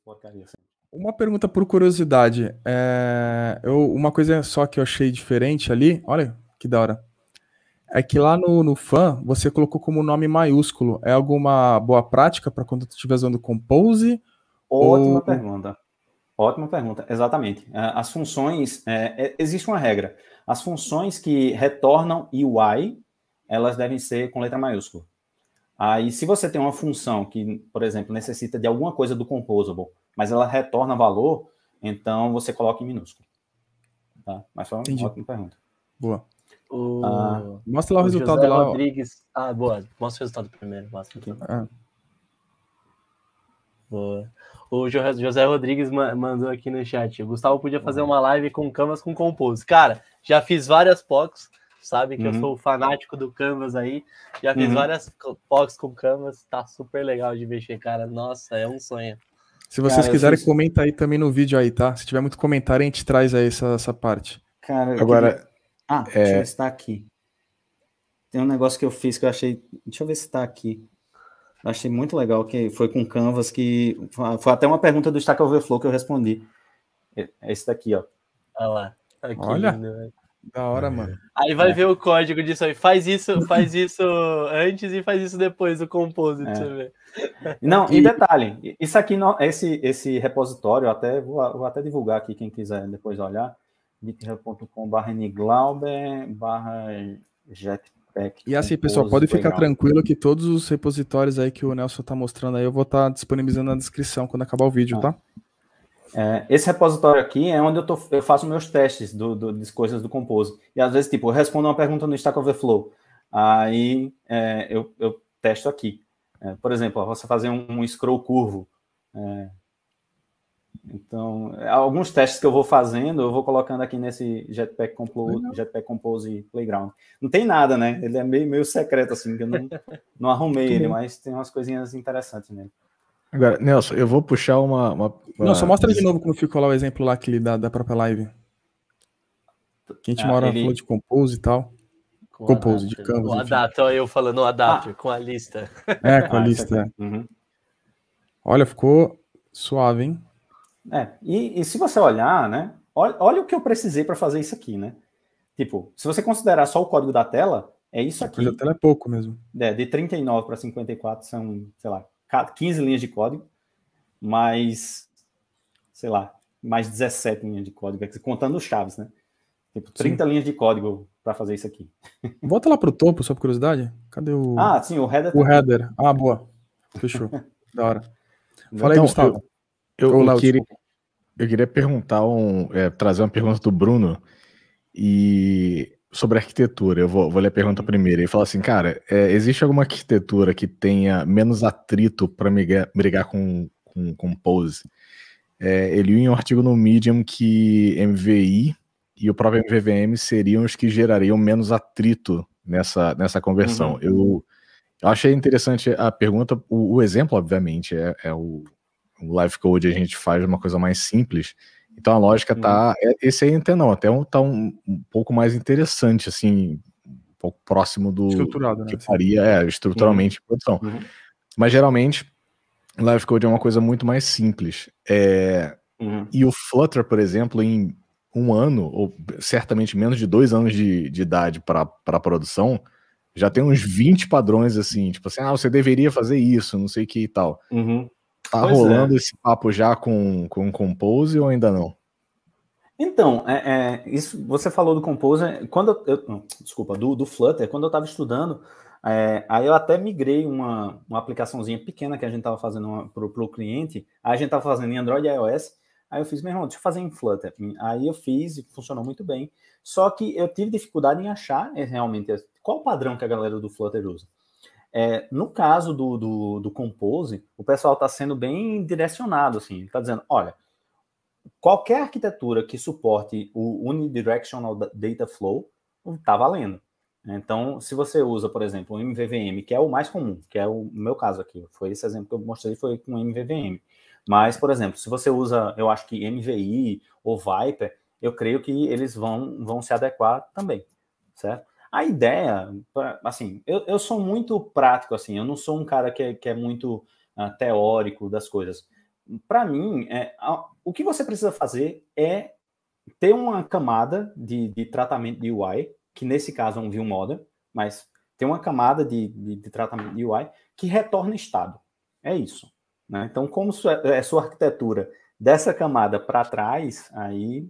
porcaria assim. Uma pergunta por curiosidade. Uma coisa só que eu achei diferente ali, olha que da hora, é que lá no Fan você colocou como nome maiúsculo. É alguma boa prática para quando tu estiver usando Compose? Ótima pergunta. Ótima pergunta, exatamente. As funções, existe uma regra. As funções que retornam UI, elas devem ser com letra maiúscula. Aí, se você tem uma função que, por exemplo, necessita de alguma coisa do Composable, mas ela retorna valor, então você coloca em minúsculo. Tá? Mas foi uma ótima pergunta. Boa. O Mostra lá o resultado José lá. Rodrigues. Boa. Mostra o resultado primeiro. Mostra aqui. Boa. O José Rodrigues mandou aqui no chat. O Gustavo podia fazer uma live com Canvas com Compose. Cara, já fiz várias POCs. Sabe que eu sou fanático do Canvas aí. Já fiz várias POCs com Canvas. Tá super legal de mexer, cara. Nossa, é um sonho. Se vocês quiserem, comenta aí também no vídeo aí, tá? Se tiver muito comentário, a gente traz aí essa parte. Cara, agora... deixa eu ver se tá aqui. Tem um negócio que eu fiz que eu achei... Deixa eu ver se tá aqui. Eu achei muito legal, que foi com Canvas, que foi até uma pergunta do Stack Overflow que eu respondi. É esse daqui, ó. Olha lá. Aqui, olha, lindo, velho. Da hora, mano. Aí vai ver o código disso aí. Faz isso antes e faz isso depois do Compose, pra você ver. Não, e detalhe, isso aqui, esse repositório, vou até divulgar aqui, quem quiser depois olhar, github.com/niglauber/jetpack. E assim, pessoal, pode ficar tranquilo que todos os repositórios aí que o Nelson tá mostrando aí, eu vou estar disponibilizando na descrição quando acabar o vídeo, tá? Esse repositório aqui é onde eu faço meus testes das coisas do Compose. E às vezes, tipo, eu respondo uma pergunta no Stack Overflow. Aí eu testo aqui. Por exemplo, você fazer um scroll curvo. Então, alguns testes que eu vou fazendo, eu vou colocando aqui nesse Jetpack Compose Playground. Não tem nada, né? Ele é meio secreto, assim, que eu não arrumei ele, mas tem umas coisinhas interessantes nele. Agora, Nelson, eu vou puxar uma... Não, só mostra de novo como ficou lá o exemplo lá aquele da própria live. Que a gente uma hora falou de Compose e tal. Compose, de Canvas. O Adapter, olha eu falando o Adapter, com a lista. Com a lista. Olha, ficou suave, hein? E se você olhar, né? Olha o que eu precisei para fazer isso aqui, né? Tipo, se você considerar só o código da tela, é isso aqui. O código da tela é pouco mesmo. De 39 para 54 são, sei lá, 15 linhas de código, mais, sei lá, mais 17 linhas de código, contando os chaves, né? Tipo, 30 linhas de código para fazer isso aqui. Volta lá pro topo, só por curiosidade. Cadê o... sim, o header. O header. Boa. Fechou. Da hora. Fala aí, então, Gustavo. Eu queria perguntar, trazer uma pergunta do Bruno sobre arquitetura. Eu vou ler a pergunta primeiro. Ele fala assim, cara, existe alguma arquitetura que tenha menos atrito para brigar com Compose? Ele viu em um artigo no Medium que MVI e o próprio MVVM seriam os que gerariam menos atrito nessa conversão. Eu achei interessante a pergunta. O exemplo, obviamente, o Live Code a gente faz uma coisa mais simples, então a lógica tá... Esse aí tá um pouco mais interessante, assim, um pouco próximo do estruturado, que faria estruturalmente em produção. Mas geralmente Live Code é uma coisa muito mais simples. E o Flutter, por exemplo, em um ano, ou certamente menos de 2 anos de idade para produção, já tem uns 20 padrões assim, tipo assim, você deveria fazer isso, não sei o que e tal. Tá rolando esse papo já com Compose ou ainda não? Então, isso você falou do Compose, desculpa, do Flutter, quando eu estava estudando, aí eu até migrei uma aplicaçãozinha pequena que a gente estava fazendo para o cliente, aí a gente estava fazendo em Android e iOS, aí eu fiz, meu irmão, deixa eu fazer em Flutter. Aí eu fiz e funcionou muito bem, só que eu tive dificuldade em achar realmente qual o padrão que a galera do Flutter usa. No caso do Compose, o pessoal está sendo bem direcionado, assim, está dizendo, olha, qualquer arquitetura que suporte o Unidirectional Data Flow está valendo. Então, se você usa, por exemplo, o MVVM, que é o mais comum, que é o meu caso aqui, foi esse exemplo que eu mostrei, foi com o MVVM. Mas, por exemplo, se você usa, eu acho que MVI ou Viper, eu creio que eles vão se adequar também, certo? A ideia, assim, eu sou muito prático, assim, eu não sou um cara que é muito teórico das coisas. para mim, o que você precisa fazer é ter uma camada de tratamento de UI, que nesse caso é um view model, mas tem uma camada de tratamento de UI que retorna estado. É isso. Né? Então, como sua arquitetura dessa camada para trás, aí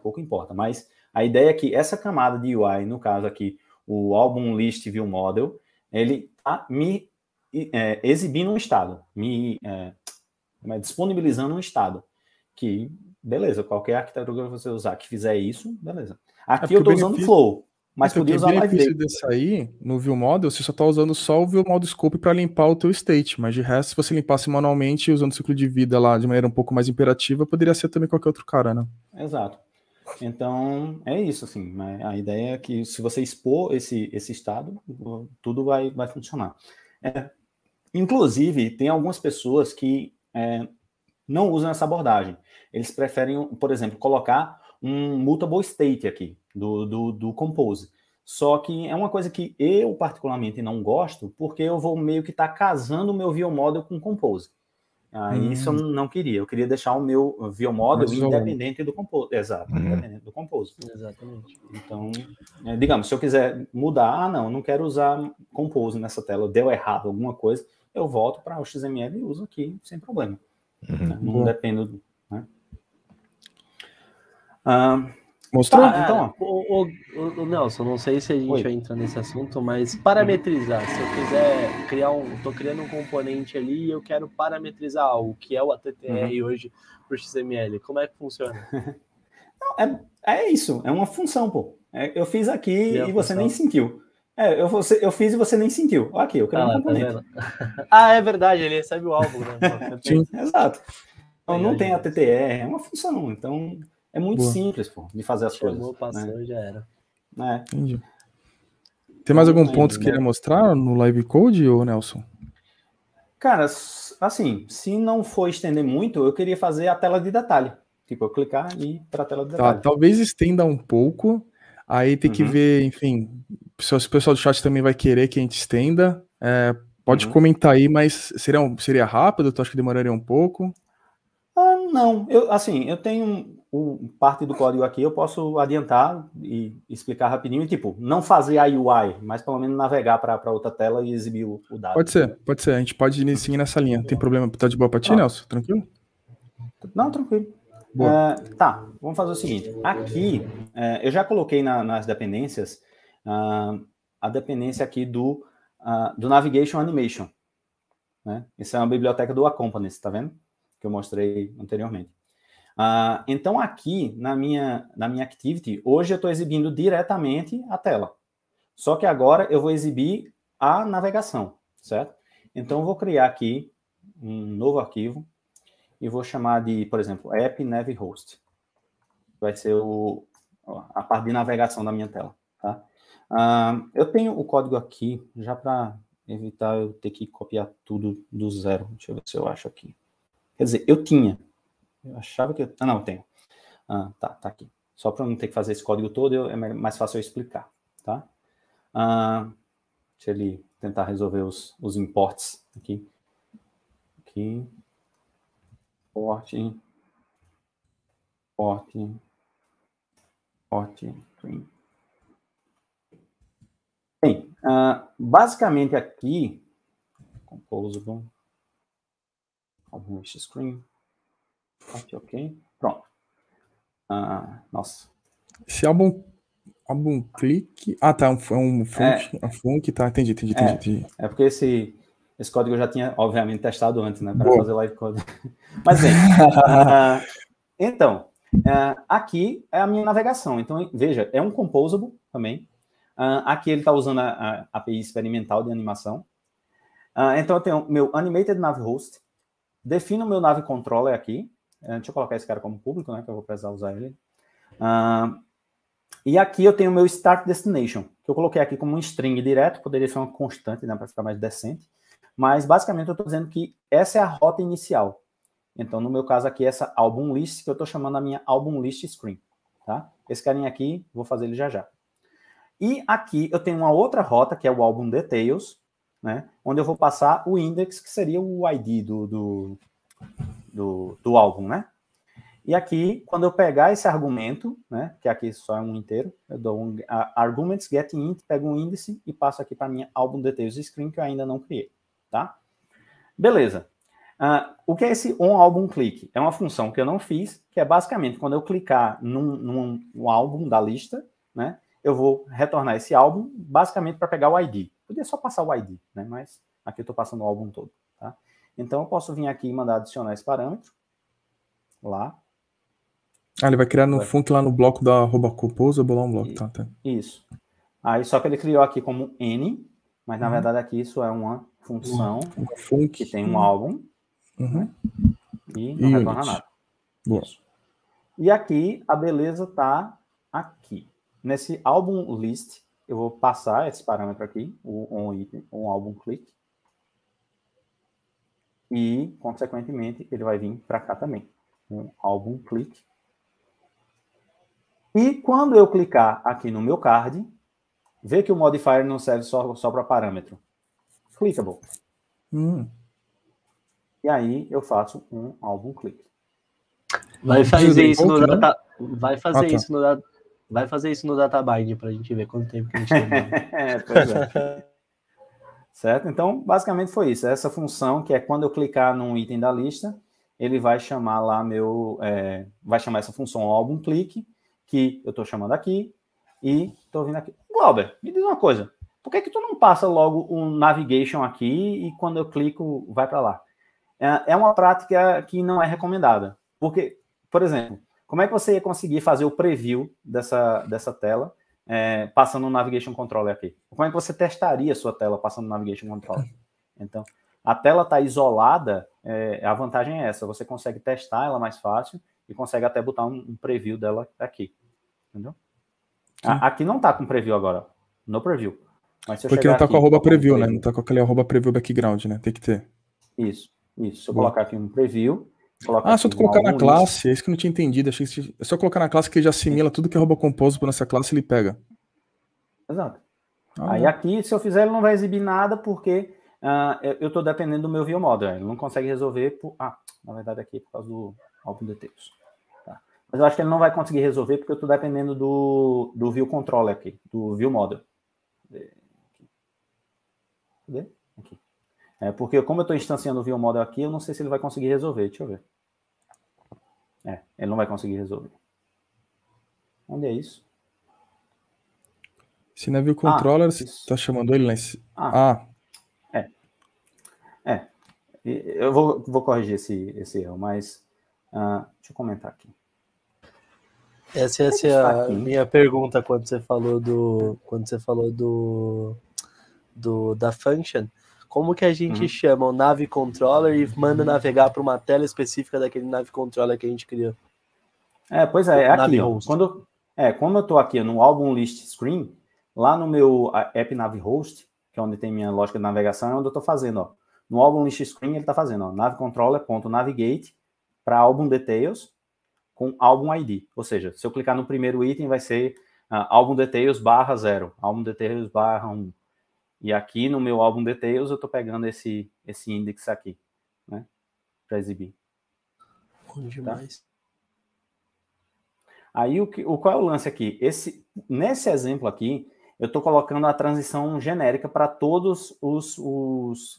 pouco importa. Mas a ideia é que essa camada de UI, no caso aqui, o Album List View Model, ele está me exibindo um estado, disponibilizando um estado. Que, beleza, qualquer arquitetura que você usar que fizer isso, beleza. Aqui eu estou usando Flow, mas podia usar Live Data. O benefício desse aí, no View Model, você só está usando só o View Model Scope para limpar o teu state, mas de resto, se você limpasse manualmente, usando o ciclo de vida lá de maneira um pouco mais imperativa, poderia ser também qualquer outro cara, né? Exato. Então, é isso, assim. A ideia é que se você expor esse estado, tudo vai funcionar. Inclusive, tem algumas pessoas que não usam essa abordagem. Eles preferem, por exemplo, colocar um mutable state aqui, do Compose. Só que é uma coisa que eu, particularmente, não gosto, porque eu vou meio que estar casando o meu view model com o Compose. Isso eu não queria. Eu queria deixar o meu view model independente do Compose. Exato, independente do Compose. Exatamente. Então, digamos, se eu quiser mudar, não quero usar Compose nessa tela, deu errado alguma coisa, eu volto para o XML e uso aqui sem problema. Não dependo. Né? Mostrou? Então, o Nelson, não sei se a gente vai entrar nesse assunto, mas parametrizar. Se eu quiser estou criando um componente ali e eu quero parametrizar algo, que é o ATTR hoje para o XML, como é que funciona? É isso, é uma função, pô. Eu fiz aqui e você nem sentiu. Eu fiz e você nem sentiu. Aqui, eu criei um componente. Tá é verdade, ele recebe o álbum, né? Sim, exato. Então, não tem ATTR, é uma função. Então, é muito simples, pô, de fazer as coisas. Passou, né? Já era. Entendi. Tem mais algum ponto que queria mostrar no live code, ou Nelson? Cara, assim, se não for estender muito, eu queria fazer a tela de detalhe. Tipo, eu clicar e ir para a tela de detalhe. Talvez estenda um pouco. Aí tem que ver, enfim, se o pessoal do chat também vai querer que a gente estenda. Pode comentar aí, mas seria rápido? Tu acha que demoraria um pouco? Não, eu tenho parte do código aqui, eu posso adiantar e explicar rapidinho, e tipo, não fazer a UI, mas pelo menos navegar para outra tela e exibir o dado. Pode ser, a gente pode seguir nessa linha. Não tem problema, tá de boa pra ti, Nelson? Tranquilo? Não, tranquilo. Tá, vamos fazer o seguinte, aqui, eu já coloquei nas dependências, a dependência aqui do Navigation Animation, né? Essa é uma biblioteca do Accompanies, tá vendo? Que eu mostrei anteriormente. Então, aqui, na minha Activity, hoje eu estou exibindo diretamente a tela. Só que agora eu vou exibir a navegação, certo? Então, eu vou criar aqui um novo arquivo e vou chamar de, por exemplo, app nav host. Vai ser a parte de navegação da minha tela, tá? Eu tenho o código aqui, já para evitar eu ter que copiar tudo do zero. Deixa eu ver se eu acho aqui. Quer dizer, eu achava que... não, eu tenho. Tá aqui. Só para não ter que fazer esse código todo, é mais fácil eu explicar, tá? Deixa ele tentar resolver os imports aqui. String. Bem, basicamente aqui, composable, publish screen, ok, pronto. Nossa. Esse álbum clique... tá, um funk, tá, entendi. É porque esse código eu já tinha, obviamente, testado antes, né, para fazer live code. Mas bem, então, aqui é a minha navegação. Então, veja, é um composable também. Aqui ele está usando a API experimental de animação. Então, eu tenho meu Animated Nav Host, defino o meu Nav Controller aqui. Deixa eu colocar esse cara como público, né, que eu vou precisar usar ele. E aqui eu tenho o meu Start Destination, que eu coloquei aqui como um string direto, poderia ser uma constante, né, para ficar mais decente. Mas, basicamente, eu estou dizendo que essa é a rota inicial. Então, no meu caso aqui, essa Album List, que eu estou chamando a minha Album List Screen. Tá? Esse carinha aqui, vou fazer ele já. E aqui eu tenho uma outra rota, que é o Album Details, né, onde eu vou passar o index, que seria o ID do álbum, né? E aqui, quando eu pegar esse argumento, né, que aqui só é um inteiro, eu dou arguments get int, pego um índice e passo aqui para minha album details screen que eu ainda não criei, tá? Beleza. O que é esse onAlbumClick? É uma função que eu não fiz, que é basicamente quando eu clicar num álbum da lista, né, eu vou retornar esse álbum basicamente para pegar o ID. Podia só passar o ID, né, mas aqui eu estou passando o álbum todo, tá? Então eu posso vir aqui e mandar adicionar esse parâmetro lá. Ele vai criar no func lá no bloco da @composable lá um bloco, tá. Isso. Aí só que ele criou aqui como N, mas na verdade aqui isso é uma função que tem um álbum, né? E não retorna nada. Isso. E aqui a beleza tá aqui. Nesse álbum list, eu vou passar esse parâmetro aqui, o onAlbumClick, e consequentemente ele vai vir para cá também, um AlbumClick. E quando eu clicar aqui no meu card, vê que o modifier não serve só para parâmetro. Clickable. E aí eu faço um AlbumClick. Vai fazer isso no data... Vai fazer isso no Databind para a gente ver quanto tempo que a gente tem. Pois é. Certo? Então, basicamente foi isso. Essa função, que é quando eu clicar num item da lista, ele vai chamar lá vai chamar essa função AlbumClick, que eu estou chamando aqui, e estou vindo aqui. Glauber, me diz uma coisa. Por que tu não passa logo um navigation aqui e quando eu clico, vai para lá? É uma prática que não é recomendada. Porque, por exemplo, como é que você ia conseguir fazer o preview dessa tela passando o Navigation Controller aqui? Como é que você testaria a sua tela passando o Navigation Controller? Então, a tela está isolada, a vantagem é essa. Você consegue testar ela mais fácil e consegue até botar um preview dela aqui. Entendeu? Aqui não está com preview agora. No preview. Mas se eu porque não está aqui, com a @preview, né? Não está com aquele @preview background, né? Tem que ter. Isso. Se eu colocar aqui um preview... só tu colocar na classe, é isso que eu não tinha entendido. Achei que é só colocar na classe que ele já assimila tudo que é composable nessa classe, ele pega. Exato. Aí aqui, se eu fizer, ele não vai exibir nada porque eu estou dependendo do meu ViewModel. Ele não consegue resolver na verdade aqui por causa do álbum details. Tá. Mas eu acho que ele não vai conseguir resolver porque eu estou dependendo do ViewController aqui, do ViewModel. Cadê? Aqui. Porque como eu estou instanciando o ViewModel aqui, eu não sei se ele vai conseguir resolver. Deixa eu ver. Ele não vai conseguir resolver. Onde é isso? Se não é ViewController, você está chamando ele lá em cima. Eu vou corrigir esse erro, mas deixa eu comentar aqui. Essa é a minha pergunta quando você falou da function. Como que a gente chama o Nav Controller e manda navegar para uma tela específica daquele Nav Controller que a gente criou? Pois é aqui. Como eu estou aqui no Album List Screen, lá no meu App Nav Host, que é onde tem minha lógica de navegação, é onde eu estou fazendo. Ó. No Album List Screen, ele está fazendo navcontroller.navigate para Album Details com Album ID. Ou seja, se eu clicar no primeiro item, vai ser Album Details /0, Album Details /1. E aqui no meu álbum details eu estou pegando esse índice aqui, né, para exibir. Bom demais. Tá? Aí qual é o lance aqui? Nesse exemplo aqui, eu estou colocando a transição genérica para todos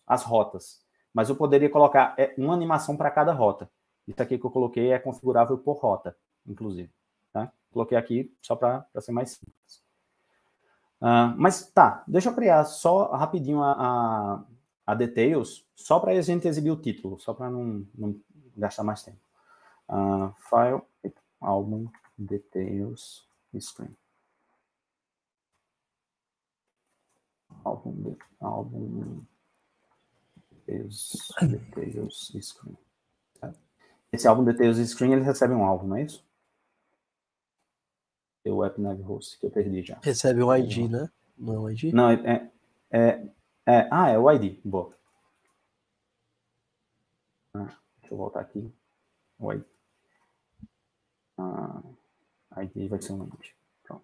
as rotas, mas eu poderia colocar uma animação para cada rota. Isso aqui que eu coloquei é configurável por rota, inclusive. Tá? Coloquei aqui só para ser mais simples. Mas tá, deixa eu criar só rapidinho a details, só para a gente exibir o título, só para não gastar mais tempo. File, album, details, screen. Album, details, screen. Tá? Esse álbum details screen, ele recebe um álbum, não é isso? O App Nav Host, que eu perdi já. Recebe um ID, né? Não é um ID? Não, é o ID. Boa. Deixa eu voltar aqui. O ID. ID vai ser um ID. Pronto.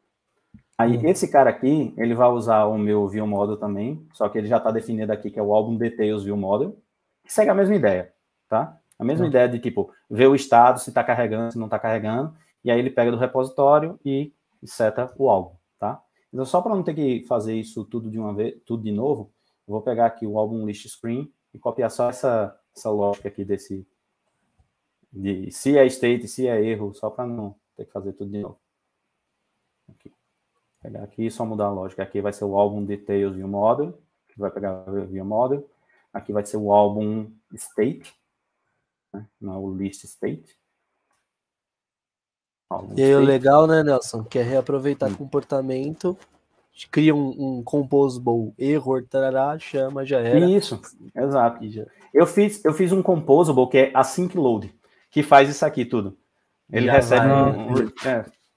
Aí, esse cara aqui, ele vai usar o meu ViewModel também, só que ele já está definido aqui, que é o Album Details ViewModel, que segue a mesma ideia, tá? A mesma ideia de, tipo, ver o estado, se está carregando, se não está carregando, e aí ele pega do repositório e seta o álbum, tá? Então, só para não ter que fazer isso tudo de uma vez, tudo de novo, eu vou pegar aqui o álbum list screen e copiar só essa lógica aqui de se é state, se é erro, só para não ter que fazer tudo de novo. Aqui. Pegar aqui e só mudar a lógica. Aqui vai ser o álbum details view model, que vai pegar o view model. Aqui vai ser o álbum state, né? Não é o list state. E aí o legal, né, Nelson, que é reaproveitar comportamento, cria um composable erro, tarará, chama, já era. Isso, exato. Eu fiz um composable que é async load, que faz isso aqui tudo. Ele já recebe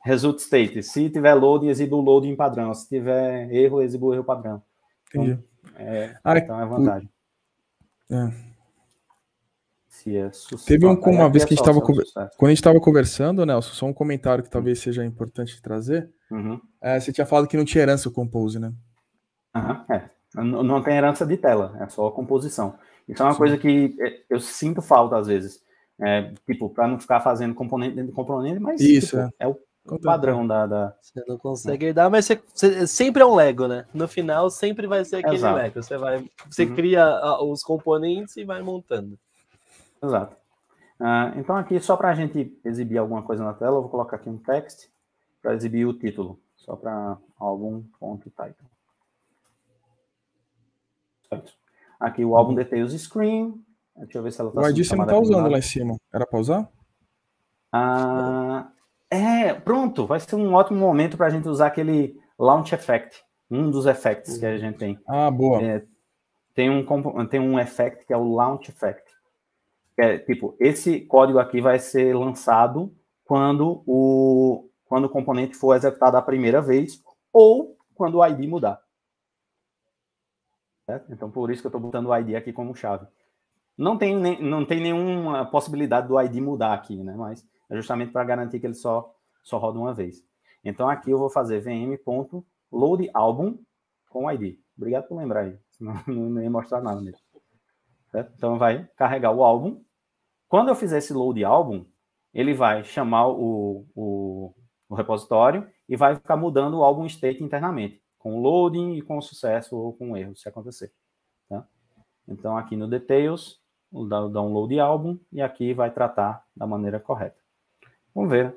result state. Se tiver load, exibe o load em padrão. Se tiver erro, exibe o erro padrão. Então, então é vantagem. Se é sucesso. Teve uma vez que a gente estava quando a gente estava conversando, Nelson, só um comentário que talvez seja importante trazer. Você tinha falado que não tinha herança o Compose, né? Não tem herança de tela, é só composição. Isso é uma coisa que eu sinto falta às vezes. Tipo, para não ficar fazendo componente dentro de componente, mas isso, tipo, é o padrão da... Você não consegue herdar, mas você sempre é um Lego, né? No final sempre vai ser aquele Lego. Você cria os componentes e vai montando. Exato. Então aqui, só para a gente exibir alguma coisa na tela, eu vou colocar aqui um text para exibir o título, só para álbum.title. Aqui o álbum details screen. Deixa eu ver se ela está sendo chamada. O ID você não está usando lá em cima. Era para usar? Pronto. Vai ser um ótimo momento para a gente usar aquele launch effect. Um dos effects que a gente tem. Boa. Tem um effect que é o launch effect. Tipo, esse código aqui vai ser lançado quando o componente for executado a primeira vez ou quando o ID mudar. Certo? Então, por isso que eu estou botando o ID aqui como chave. Não tem nenhuma possibilidade do ID mudar aqui, né? Mas é justamente para garantir que ele só roda uma vez. Então, aqui eu vou fazer vm.loadAlbum com o ID. Obrigado por lembrar aí, senão não ia mostrar nada mesmo. Certo? Então, vai carregar o álbum. Quando eu fizer esse load álbum, ele vai chamar o repositório e vai ficar mudando o álbum state internamente, com o loading e com o sucesso ou com o erro, se acontecer. Tá? Então, aqui no details, o download álbum, e aqui vai tratar da maneira correta. Vamos ver.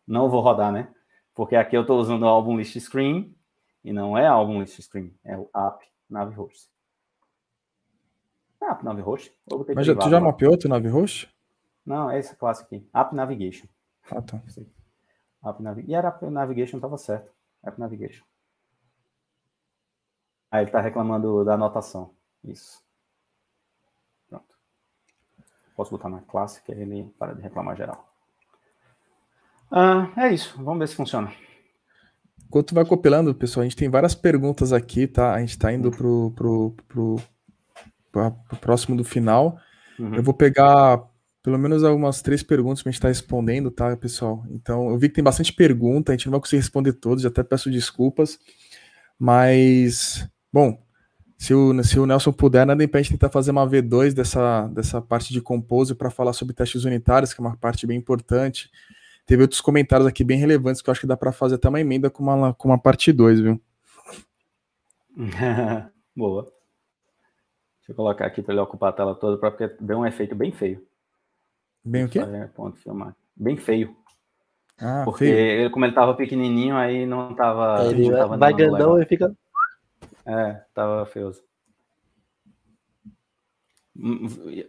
Não vou rodar, né? Porque aqui eu estou usando o álbum list screen, e não é álbum list screen, é o app navhost. App Navhost. Mas tu já mapeou o Navhost? Não, é essa classe aqui. App Navigation. Tá. E era App Navigation, estava certo. App Navigation. Aí ele está reclamando da anotação. Isso. Pronto. Posso botar na classe, que aí ele para de reclamar geral. É isso. Vamos ver se funciona. Enquanto tu vai compilando, pessoal, a gente tem várias perguntas aqui, tá? A gente está indo pro próximo do final. Eu vou pegar pelo menos algumas 3 perguntas pra gente estar respondendo, tá, pessoal? Então, eu vi que tem bastante pergunta, a gente não vai conseguir responder todas, até peço desculpas, mas, bom, se o Nelson puder, nada impede de tentar fazer uma V2 dessa parte de Compose para falar sobre testes unitários, que é uma parte bem importante. Teve outros comentários aqui bem relevantes que eu acho que dá para fazer até uma emenda com uma parte 2, viu? Boa. Deixa eu colocar aqui para ele ocupar a tela toda, porque deu um efeito bem feio. Bem o quê? Ponto, filmar. Bem feio. Porque feio. Como ele tava pequenininho, aí não tava... Ele vai grandão e fica... Tava feioso.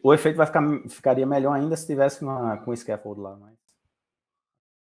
O efeito ficaria melhor ainda se tivesse com o scaffold lá, mas...